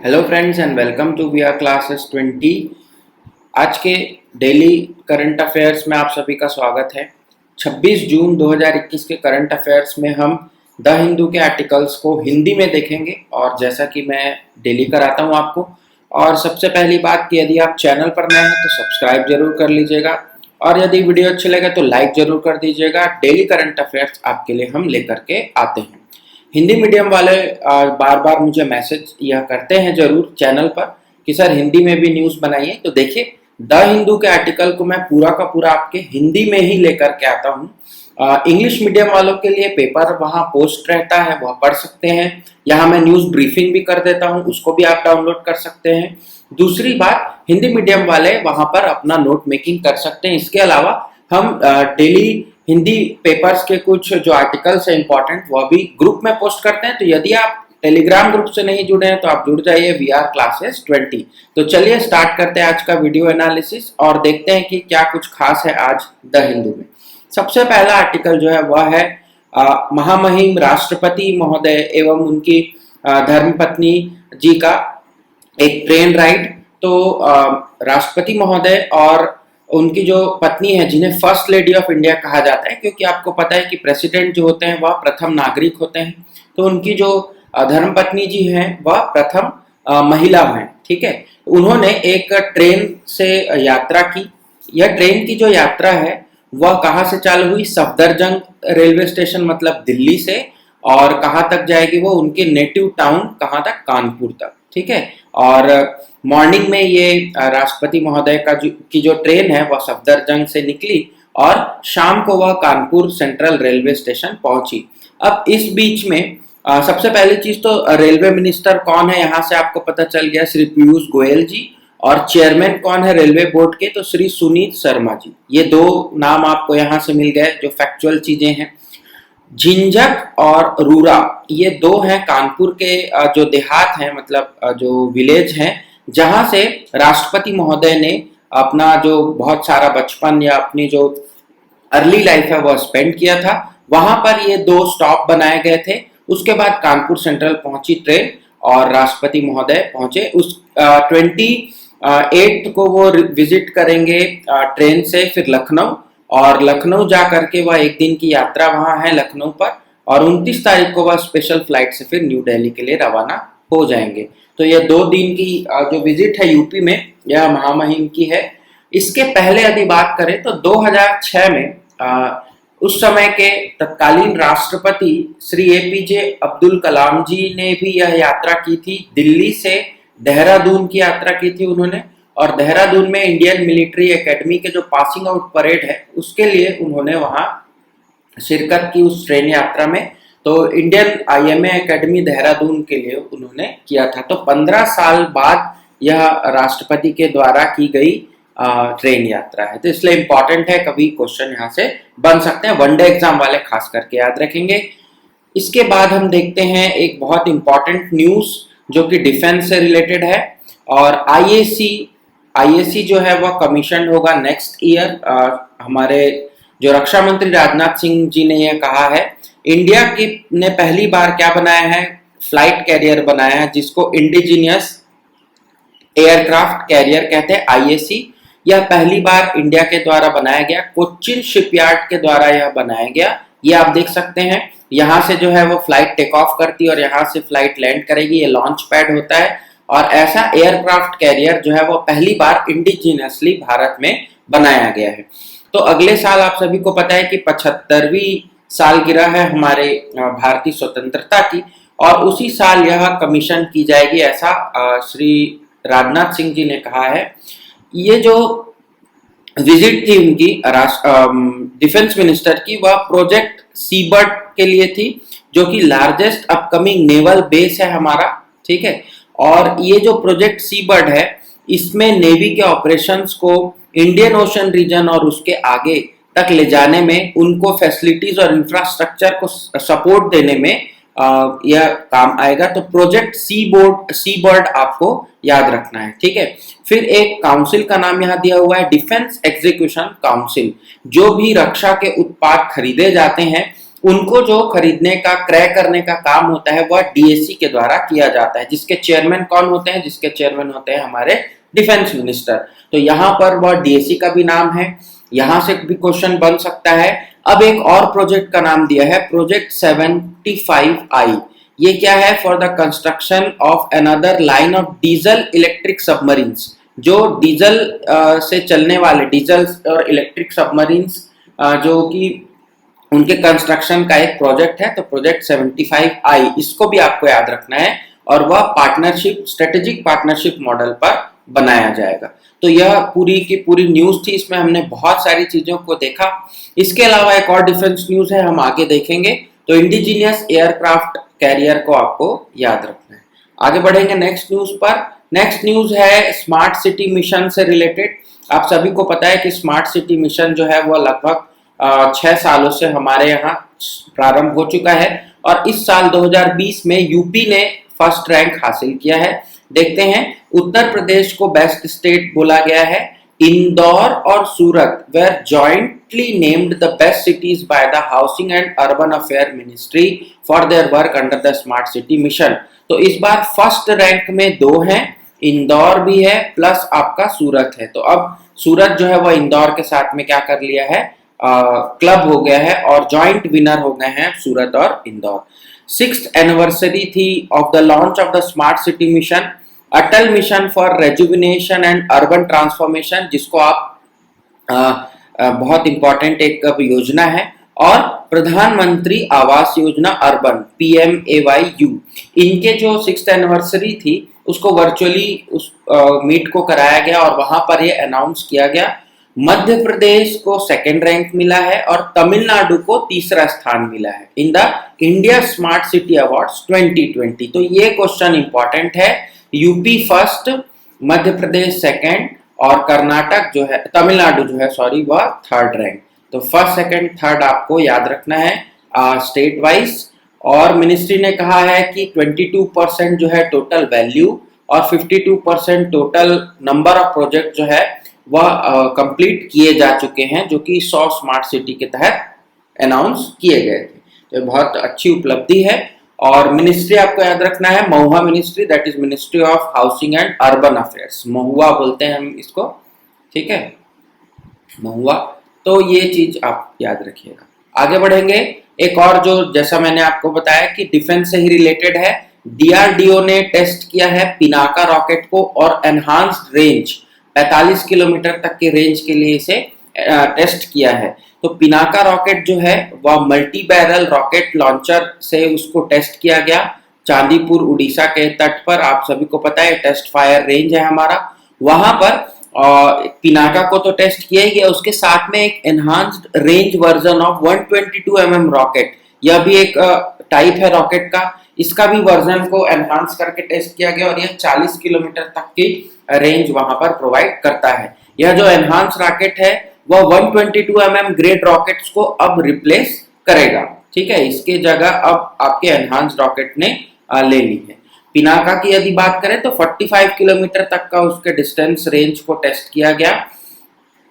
Hello friends and welcome to V R classes 20। आज के daily current affairs में आप सभी का स्वागत है। 26 जून 2021 के करंट अफेयर्स में हम द हिंदू के आर्टिकल्स को हिंदी में देखेंगे और जैसा कि मैं डेली कराता हूं आपको। और सबसे पहली बात कि यदि आप चैनल पर नए हैं तो सब्सक्राइब जरूर कर लीजिएगा और यदि वीडियो अच्छी लगे तो लाइक जरूर कर दीजिएगा। डेली करंट अफेयर्स आपके लिए हम लेकर के आते हैं। हिंदी मीडियम वाले बार बार मुझे मैसेज यह करते हैं जरूर चैनल पर कि सर हिंदी में भी न्यूज़ बनाइए, तो देखिए द हिंदू के आर्टिकल को मैं पूरा का पूरा आपके हिंदी में ही लेकर के आता हूँ। इंग्लिश मीडियम वालों के लिए पेपर वहाँ पोस्ट रहता है, वह पढ़ सकते हैं। यहाँ मैं न्यूज़ ब्रीफिंग भी कर देता हूँ, उसको भी आप डाउनलोड कर सकते हैं। दूसरी बात, हिंदी मीडियम वाले वहाँ पर अपना नोट मेकिंग कर सकते हैं। इसके अलावा हम डेली हिंदी पेपर्स के कुछ जो आर्टिकल्स हैं इंपॉर्टेंट, वह भी ग्रुप में पोस्ट करते हैं। तो यदि आप टेलीग्राम ग्रुप से नहीं जुड़े हैं तो आप जुड़ जाइए वी आर क्लासेस 20। तो चलिए स्टार्ट करते हैं आज का वीडियो एनालिसिस और देखते हैं कि क्या कुछ खास है आज द हिंदू में। सबसे पहला आर्टिकल जो है वह है महामहिम राष्ट्रपति महोदय एवं उनकी धर्मपत्नी जी का एक ट्रेन राइड। तो राष्ट्रपति महोदय और उनकी जो पत्नी है, जिन्हें फर्स्ट लेडी ऑफ इंडिया कहा जाता है, क्योंकि आपको पता है कि प्रेसिडेंट जो होते हैं वह प्रथम नागरिक होते हैं, तो उनकी जो धर्मपत्नी जी हैं वह प्रथम महिला हैं। ठीक है, उन्होंने एक ट्रेन से यात्रा की। यह ट्रेन की जो यात्रा है वह कहाँ से चालू हुई? सफदरजंग रेलवे स्टेशन मतलब दिल्ली से, और कहाँ तक जाएगी वो? उनके नेटिव टाउन कहाँ तक? कानपुर तक। ठीक है, और मॉर्निंग में ये राष्ट्रपति महोदय का की जो ट्रेन है वह सफदरजंग से निकली और शाम को वह कानपुर सेंट्रल रेलवे स्टेशन पहुंची। अब इस बीच में सबसे पहली चीज तो रेलवे मिनिस्टर कौन है यहाँ से आपको पता चल गया, श्री पीयूष गोयल जी। और चेयरमैन कौन है रेलवे बोर्ड के? तो श्री सुनीत शर्मा जी। ये दो नाम आपको यहाँ से मिल गए जो फैक्चुअल चीजें हैं। झिंझक और रूरा ये दो हैं कानपुर के जो देहात हैं, मतलब जो विलेज हैं, जहां से राष्ट्रपति महोदय ने अपना जो बहुत सारा बचपन या अपनी जो अर्ली लाइफ है वह स्पेंड किया था। वहां पर ये दो स्टॉप बनाए गए थे। उसके बाद कानपुर सेंट्रल पहुंची ट्रेन और राष्ट्रपति महोदय पहुंचे। उस 28 को वो विजिट करेंगे ट्रेन से, फिर लखनऊ, और लखनऊ जा करके वह एक दिन की यात्रा वहां है लखनऊ पर, और 29 तारीख को वह स्पेशल फ्लाइट से फिर न्यू दिल्ली के लिए रवाना हो जाएंगे। तो यह 2 दिन की जो विजिट है यूपी में, यह महामहिम की है। इसके पहले यदि बात करें तो 2006 में उस समय के तत्कालीन राष्ट्रपति श्री एपीजे अब्दुल कलाम जी ने भी यह यात्रा की थी। दिल्ली से देहरादून की यात्रा की थी उन्होंने, और देहरादून में इंडियन मिलिट्री एकेडमी के जो पासिंग आउट परेड है उसके लिए उन्होंने वहां शिरकत की उस ट्रेन यात्रा में। तो इंडियन आईएमए एकेडमी देहरादून के लिए उन्होंने किया था। तो 15 साल बाद यह राष्ट्रपति के द्वारा की गई ट्रेन यात्रा है, तो इसलिए इंपॉर्टेंट है। कभी क्वेश्चन यहाँ से बन सकते हैं, वनडे एग्जाम वाले खास करके याद रखेंगे। इसके बाद हम देखते हैं एक बहुत इंपॉर्टेंट न्यूज जो कि डिफेंस से रिलेटेड है। और आईएसी जो है वह कमीशन होगा नेक्स्ट ईयर। हमारे जो रक्षा मंत्री राजनाथ सिंह जी ने यह कहा है। इंडिया की ने पहली बार क्या बनाया है? फ्लाइट कैरियर बनाया है, जिसको इंडिजिनियस एयरक्राफ्ट कैरियर कहते हैं, आईएसी। यह पहली बार इंडिया के द्वारा बनाया गया, कोच्चिन शिपयार्ड के द्वारा यह बनाया गया। ये आप देख सकते हैं, यहाँ से जो है वो फ्लाइट टेक ऑफ करती है और यहाँ से फ्लाइट लैंड करेगी। ये लॉन्च पैड होता है, और ऐसा एयरक्राफ्ट कैरियर जो है वो पहली बार इंडिजिनियसली भारत में बनाया गया है। तो अगले साल आप सभी को पता है कि 75वीं सालगिरह है हमारे भारतीय स्वतंत्रता की, और उसी साल यह कमीशन की जाएगी, ऐसा श्री राजनाथ सिंह जी ने कहा है। ये जो विजिट थी उनकी डिफेंस मिनिस्टर की, वह प्रोजेक्ट सीबर्ड के लिए थी, जो कि लार्जेस्ट अपकमिंग नेवल बेस है हमारा। ठीक है, और ये जो प्रोजेक्ट सीबर्ड है इसमें नेवी के ऑपरेशंस को इंडियन ओशन रीजन और उसके आगे तक ले जाने में, उनको फैसिलिटीज और इंफ्रास्ट्रक्चर को सपोर्ट देने में यह काम आएगा। तो प्रोजेक्ट सीबर्ड आपको याद रखना है। ठीक है, फिर एक काउंसिल का नाम यहाँ दिया हुआ है, डिफेंस एग्जीक्यूशन काउंसिल। जो भी रक्षा के उत्पाद खरीदे जाते हैं उनको जो खरीदने का, क्रय करने का काम होता है वह डीएसी के द्वारा किया जाता है, जिसके चेयरमैन कौन होते हैं? जिसके चेयरमैन होते हैं हमारे डिफेंस मिनिस्टर। तो यहाँ पर वह डीएसी का भी नाम है, यहां से भी क्वेश्चन बन सकता है। अब एक और प्रोजेक्ट का नाम दिया है, प्रोजेक्ट 75I। ये क्या है? For the construction of another line of diesel electric submarines, जो डीजल से चलने वाले डीजल और इलेक्ट्रिक सबमरीन्स जो कि उनके कंस्ट्रक्शन का एक प्रोजेक्ट है। तो प्रोजेक्ट 75I, इसको भी आपको याद रखना है, और वह पार्टनरशिप, स्ट्रेटेजिक पार्टनरशिप मॉडल पर बनाया जाएगा। तो यह पूरी की पूरी न्यूज थी, इसमें हमने बहुत सारी चीजों को देखा। इसके अलावा एक और डिफेंस न्यूज है, हम आगे देखेंगे। तो इंडिजीनियस एयरक्राफ्ट कैरियर को आपको याद रखना है। आगे बढ़ेंगे नेक्स्ट न्यूज पर। नेक्स्ट न्यूज है स्मार्ट सिटी मिशन से रिलेटेड। आप सभी को पता है कि स्मार्ट सिटी मिशन जो है वह लगभग 6 सालों से हमारे यहाँ प्रारंभ हो चुका है, और इस साल 2020 में यूपी ने फर्स्ट रैंक हासिल किया है। देखते हैं, उत्तर प्रदेश को बेस्ट स्टेट बोला गया है। इंदौर और Surat were jointly named the best cities by the housing and urban affair ministry for their work under the smart city mission. तो इस बार फर्स्ट रैंक में 2 हैं, इंदौर भी है प्लस आपका सूरत है। तो अब सूरत जो है वह इंदौर के साथ में क्या कर लिया है, क्लब हो गया है, और जॉइंट विनर हो गए हैं सूरत और इंदौर। 6th एनिवर्सरी थी of the launch of the smart city mission, Atal mission for rejuvenation and urban transformation, जिसको आप बहुत इंपॉर्टेंट एक योजना है, और प्रधानमंत्री आवास योजना अर्बन PMAYU। इनके जो 6th एनिवर्सरी थी उसको वर्चुअली उस मीट को कराया गया, और वहां पर ये अनाउंस किया गया। मध्य प्रदेश को 2nd रैंक मिला है, और तमिलनाडु को 3रा स्थान मिला है in the India smart city awards 2020। तो ये क्वेश्चन इंपॉर्टेंट है। UP first, Madhya Pradesh 2nd, और कर्नाटक जो है, तमिलनाडु जो है सॉरी, वह 3rd रैंक। तो 1st, 2nd, 3rd आपको याद रखना है स्टेट वाइज। और मिनिस्ट्री ने कहा है कि 22% जो है टोटल वैल्यू और 52% टोटल नंबर ऑफ प्रोजेक्ट जो है वह कंप्लीट किए जा चुके हैं, जो कि 100 स्मार्ट सिटी के तहत अनाउंस किए गए थे। तो बहुत अच्छी उपलब्धि है। और मिनिस्ट्री आपको याद रखना है, MoHUA ministry, that is ministry of housing and urban affairs, MoHUA बोलते हैं हम इसको, ठीक है, महुआ। तो ये चीज आप याद रखिएगा। आगे बढ़ेंगे, एक और जो जैसा मैंने आपको बताया कि डिफेंस से ही रिलेटेड है, डीआरडीओ ने टेस्ट किया है पिनाका रॉकेट को, और एनहांस्ड रेंज 45 किलोमीटर तक के रेंज के लिए इसे टेस्ट किया है। तो पिनाका रॉकेट जो है वह मल्टी बैरल रॉकेट लॉन्चर से उसको टेस्ट किया गया चांदीपुर उड़ीसा के तट पर। आप सभी को पता है टेस्ट फायर रेंज है हमारा, वहां पर पिनाका को तो टेस्ट किया ही गया, उसके साथ में एक enhanced range version of 122 mm rocket, यह भी एक टाइप है रॉकेट का, इसका भी वर्जन को एनहांस करके टेस्ट किया गया, और यह 40 किलोमीटर तक की रेंज वहां पर प्रोवाइड करता है। यह जो एनहांस रॉकेट है वह 122 mm ग्रेड रॉकेट्स को अब रिप्लेस करेगा, ठीक है, इसके जगह अब आपके एनहांस रॉकेट ने ले ली है। पिनाका की यदि बात करें तो 45 किलोमीटर तक का उसके डिस्टेंस रेंज को टेस्ट किया गया।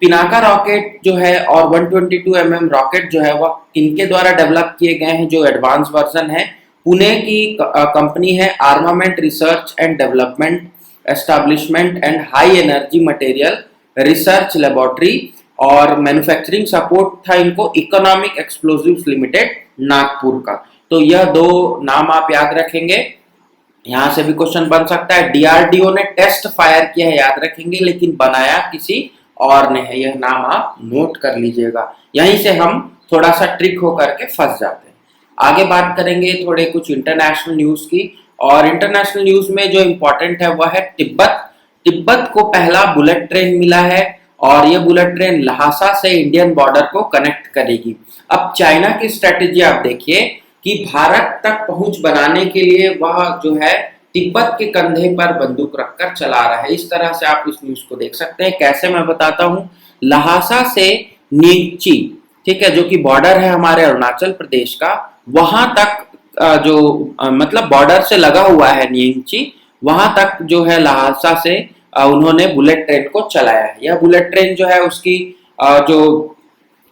पिनाका रॉकेट जो है और 122 mm रॉकेट जो है वह इनके द्वारा डेवलप किए गए हैं, जो एडवांस वर्जन है। पुणे की कंपनी है armament research and development establishment and high energy material research laboratory, और मैन्युफैक्चरिंग सपोर्ट था इनको इकोनॉमिक एक्सप्लोजिव्स लिमिटेड नागपुर का। तो यह 2 नाम आप याद रखेंगे, यहां से भी क्वेश्चन बन सकता है। डीआरडीओ ने टेस्ट फायर किया है याद रखेंगे, लेकिन बनाया किसी और ने है, यह नाम आप नोट कर लीजिएगा। यहीं से हम थोड़ा सा ट्रिक होकर के फंस जाते हैं। आगे बात करेंगे थोड़े कुछ इंटरनेशनल न्यूज की, और इंटरनेशनल न्यूज में जो इंपॉर्टेंट है वह है तिब्बत को पहला बुलेट ट्रेन मिला है, और यह बुलेट ट्रेन लहासा से इंडियन बॉर्डर को कनेक्ट करेगी। अब चाइना की स्ट्रेटेजी आप देखिए कि भारत तक पहुंच बनाने के लिए वह जो है तिब्बत के कंधे पर बंदूक रखकर चला रहा है। इस तरह से आप इस न्यूज को देख सकते हैं। कैसे, मैं बताता हूं। लहासा से नींगची, ठीक है, जो कि बॉर्डर है हमारे अरुणाचल प्रदेश का, वहां तक जो मतलब बॉर्डर से लगा हुआ है नींगची, वहां तक जो है लहासा से उन्होंने बुलेट ट्रेन को चलाया है। यह बुलेट ट्रेन जो है उसकी जो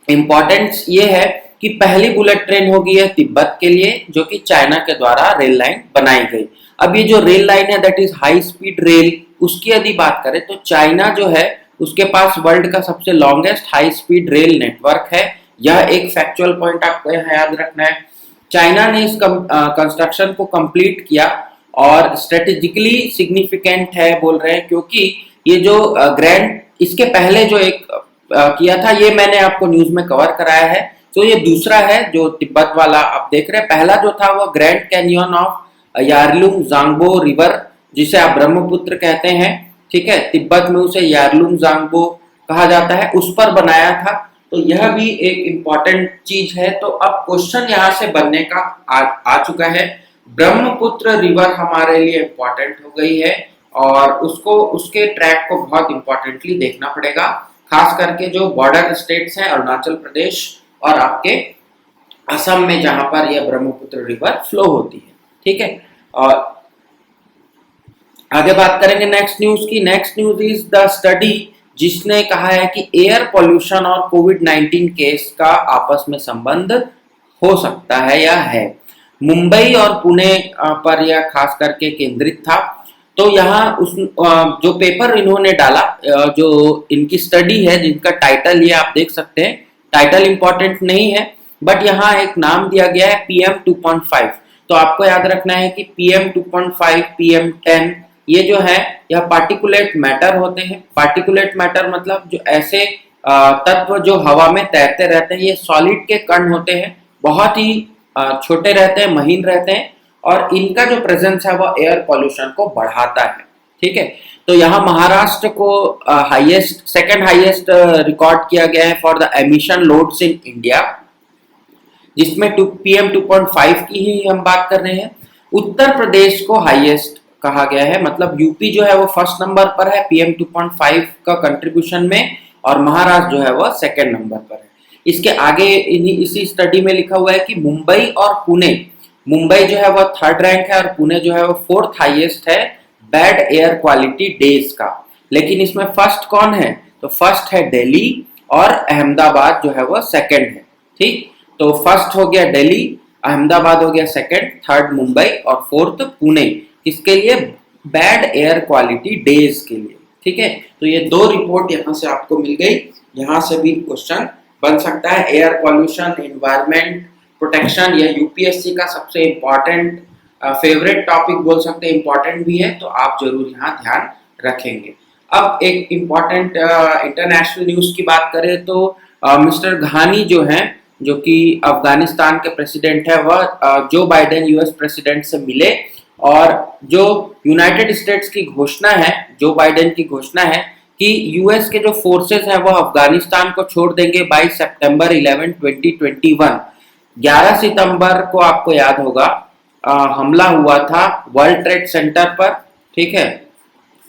इम्पोर्टेंस ये है कि पहली बुलेट ट्रेन होगी है तिब्बत के लिए, जो कि चाइना के द्वारा रेल लाइन बनाई गई। अब ये जो रेल लाइन है that is high speed rail, उसकी यदि बात करें तो चाइना जो है उसके पास वर्ल्ड का सबसे longest high speed rail network है। यह एक फैक्चुअल पॉइंट आपको यहाँ याद रखना है। चाइना ने इस कंस्ट्रक्शन को कंप्लीट किया और स्ट्रेटेजिकली सिग्निफिकेंट है बोल रहे हैं, क्योंकि ये जो ग्रैंड इसके पहले जो एक किया था ये मैंने आपको न्यूज में कवर कराया है। तो ये दूसरा है जो तिब्बत वाला आप देख रहे हैं। पहला जो था वो Grand Canyon of Yarlung Tsangpo river, जिसे आप ब्रह्मपुत्र कहते हैं, ठीक है, तिब्बत में उसे यारलुंग जांगबो कहा जाता है, उस पर बनाया था। तो यह भी एक इम्पॉर्टेंट चीज है। तो अब क्वेश्चन यहाँ से बनने का आ चुका है। ब्रह्मपुत्र रिवर हमारे लिए इम्पोर्टेंट हो गई है और उसको उसके ट्रैक को बहुत इंपॉर्टेंटली देखना पड़ेगा, खास करके जो बॉर्डर स्टेट्स हैं अरुणाचल प्रदेश और आपके असम में, जहां पर यह ब्रह्मपुत्र रिवर फ्लो होती है, ठीक है। और आगे बात करेंगे नेक्स्ट न्यूज की। Next news is the study जिसने कहा है कि एयर पॉल्यूशन और कोविड-19 केस का आपस में संबंध हो सकता है या है। मुंबई और पुणे पर यह खास करके केंद्रित था। तो यहाँ उस जो पेपर इन्होंने डाला, जो इनकी स्टडी है जिनका टाइटल ये आप देख सकते हैं, टाइटल इंपॉर्टेंट नहीं है बट यहाँ एक नाम दिया गया है PM 2.5। तो आपको याद रखना है कि PM 2.5, PM 10 ये जो है यह पार्टिकुलेट मैटर होते हैं। पार्टिकुलेट मैटर मतलब जो ऐसे तत्व जो हवा में तैरते रहते हैं, ये सॉलिड के कण होते हैं, बहुत ही छोटे रहते हैं, महीन रहते हैं और इनका जो प्रेजेंस है वो एयर पॉल्यूशन को बढ़ाता है, ठीक है। तो यहाँ महाराष्ट्र को सेकंड हाईएस्ट रिकॉर्ड किया गया है for the emission loads in India, जिसमें PM 2.5 की ही हम बात कर रहे हैं। उत्तर प्रदेश को हाईएस्ट कहा गया है, मतलब यूपी जो है वो फर्स्ट नंबर पर है PM 2.5 का कंट्रीब्यूशन में और महाराष्ट्र जो है वो सेकंड नंबर पर है। इसके आगे इसी स्टडी में लिखा हुआ है कि मुंबई और पुणे, मुंबई जो है वो थर्ड रैंक है और पुणे जो है वो फोर्थ हाईएस्ट है बैड एयर क्वालिटी डेज का। लेकिन इसमें फर्स्ट कौन है? तो फर्स्ट है दिल्ली और अहमदाबाद जो है वो सेकंड है, ठीक। तो फर्स्ट हो गया दिल्ली, अहमदाबाद हो गया सेकंड, थर्ड मुंबई और फोर्थ पुणे। किसके लिए? बैड एयर क्वालिटी डेज के लिए, ठीक है। तो ये दो रिपोर्ट यहाँ से आपको मिल गई। यहाँ से भी क्वेश्चन बन सकता है। एयर पॉल्यूशन, एनवायरमेंट प्रोटेक्शन, यह यूपीएससी का सबसे इम्पोर्टेंट फेवरेट टॉपिक बोल सकते हैं, इम्पोर्टेंट भी है, तो आप जरूर यहाँ ध्यान रखेंगे। अब एक इम्पोर्टेंट इंटरनेशनल न्यूज की बात करें तो मिस्टर घानी जो हैं, जो कि अफगानिस्तान के प्रेसिडेंट है, वह जो बाइडेन यूएस प्रेसिडेंट से मिले और जो यूनाइटेड स्टेट्स की घोषणा है, जो बाइडेन की घोषणा है कि यूएस के जो फोर्सेस हैं वो अफगानिस्तान को छोड़ देंगे बाई सितंबर 11, 2021। 11 सितंबर को आपको याद होगा हमला हुआ था वर्ल्ड ट्रेड सेंटर पर, ठीक है।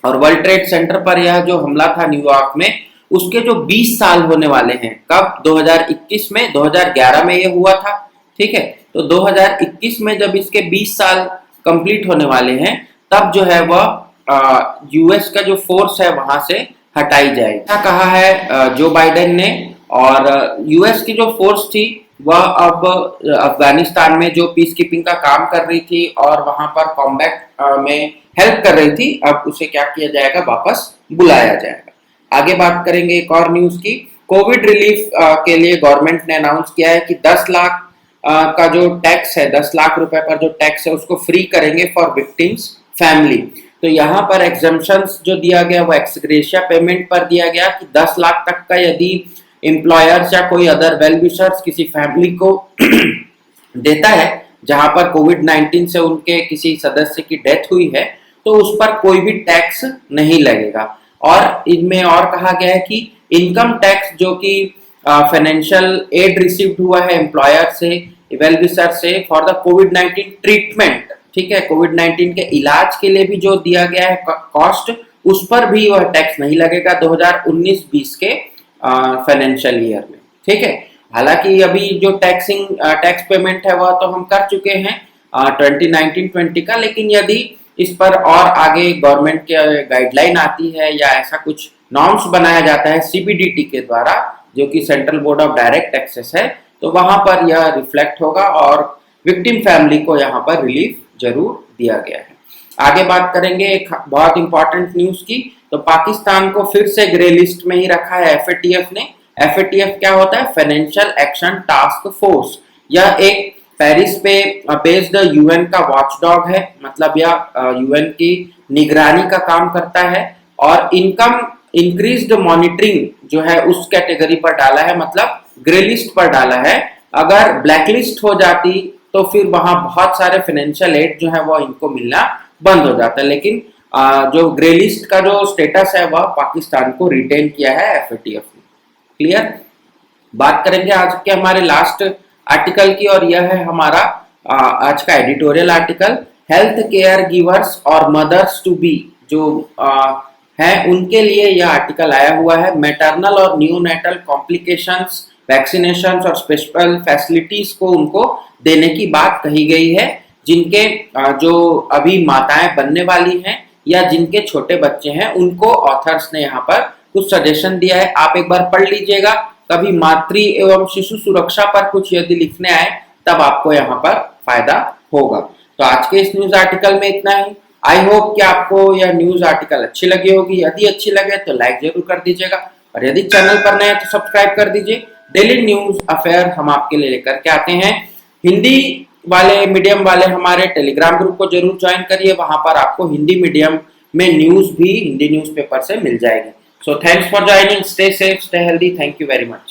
और वर्ल्ड ट्रेड सेंटर पर यह जो हमला था न्यूयॉर्क में, उसके जो 20 साल होने वाले हैं, कब? 2021 में, 2011 में ये हुआ था, ठीक है। तो 2021 में जब इसके 20 साल कंप्लीट होने वाले हैं, तब जो है वह यूएस का जो फोर्स है वहां से हटाई जाएगी, ऐसा कहा है जो बाइडेन ने। और यूएस की जो फोर्स थी वह अब अफगानिस्तान में जो पीस कीपिंग का काम कर रही थी और वहां पर कॉम्बैट में हेल्प कर रही थी, अब उसे क्या किया जाएगा? वापस बुलाया जाएगा। आगे बात करेंगे एक और न्यूज की। कोविड रिलीफ के लिए गवर्नमेंट ने अनाउंस किया है कि 10 लाख का जो टैक्स है, 10 लाख रुपए पर जो टैक्स है उसको फ्री करेंगे फॉर विक्टिम्स फैमिली। तो यहाँ पर एग्जम्पशंस जो दिया गया वो एक्स ग्रेशिया पेमेंट पर दिया गया कि 10 लाख तक का यदि एम्प्लॉयर्स या कोई अदर वेल विशर्स किसी फैमिली को देता है जहां पर कोविड-19 से उनके किसी सदस्य की डेथ हुई है, तो उस पर कोई भी टैक्स नहीं लगेगा। और इनमें और कहा गया है कि इनकम टैक्स जो कि फाइनेंशियल एड रिसीव्ड हुआ है एम्प्लॉयर से, वेल विशर से फॉर द कोविड-19 ट्रीटमेंट, ठीक है, कोविड-19 के इलाज के लिए भी जो दिया गया है कॉस्ट, उस पर भी वह टैक्स नहीं लगेगा 2019-20 के फाइनेंशियल ईयर में, ठीक है। हालांकि अभी जो टैक्स पेमेंट है वह तो हम कर चुके हैं 2019-20 का, लेकिन यदि इस पर और आगे गवर्नमेंट के गाइडलाइन आती है या ऐसा कुछ नॉर्म्स बनाया जाता है सीबीडीटी के द्वारा, जो कि central board of direct taxes है, तो वहां पर यह रिफ्लेक्ट होगा और विक्टिम फैमिली को यहाँ पर रिलीफ जरूर दिया गया है। आगे बात करेंगे एक बहुत इंपॉर्टेंट न्यूज की। तो पाकिस्तान को फिर से ग्रे लिस्ट में ही रखा है एफएटीएफ ने। एफएटीएफ क्या होता है? Financial action task force. यह एक पेरिस पे बेस्ड यूएन का वॉचडॉग है, मतलब यह यूएन की निगरानी का काम करता है और इनकम इंक्रीज्ड मॉनिटरिंग जो है उस कैटेगरी पर डाला है, मतलब ग्रे लिस्ट पर डाला है। अगर ब्लैक लिस्ट हो जाती तो फिर वहां बहुत सारे फाइनेंशियल एड जो है वो इनको मिलना बंद हो जाता है, लेकिन जो ग्रे लिस्ट का जो स्टेटस है वह पाकिस्तान को रिटेन किया है एफएटीएफ ने। क्लियर? बात करेंगे आज के हमारे लास्ट आर्टिकल की, और यह है हमारा आज का editorial article. Health care givers और मदर्स टू बी जो है उनके लिए यह आर्टिकल आया हुआ है। मैटरनल और न्यूनेटल कॉम्प्लिकेशंस, वैक्सीनेशंस और स्पेशल फैसिलिटीज को उनको देने की बात कही गई है, जिनके जो अभी माताएं बनने वाली हैं या जिनके छोटे बच्चे हैं उनको ऑथर्स ने यहाँ पर कुछ सजेशन दिया है। आप एक बार पढ़ लीजिएगा। कभी मातृ एवं शिशु सुरक्षा पर कुछ यदि लिखने आए तब आपको यहाँ पर फायदा होगा। तो आज के इस न्यूज आर्टिकल में इतना ही। आई होप कि आपको यह न्यूज आर्टिकल अच्छी लगी होगी। यदि अच्छी लगे तो लाइक जरूर कर दीजिएगा और यदि चैनल पर नए हैं तो सब्सक्राइब कर दीजिए। डेली न्यूज अफेयर हम आपके लिए लेकर के आते हैं। हिंदी वाले मीडियम वाले हमारे टेलीग्राम ग्रुप को जरूर ज्वाइन करिए, वहां पर आपको हिंदी मीडियम में न्यूज भी हिंदी न्यूज़पेपर से मिल जाएगी। So thanks for joining, stay safe, stay healthy, thank you very much.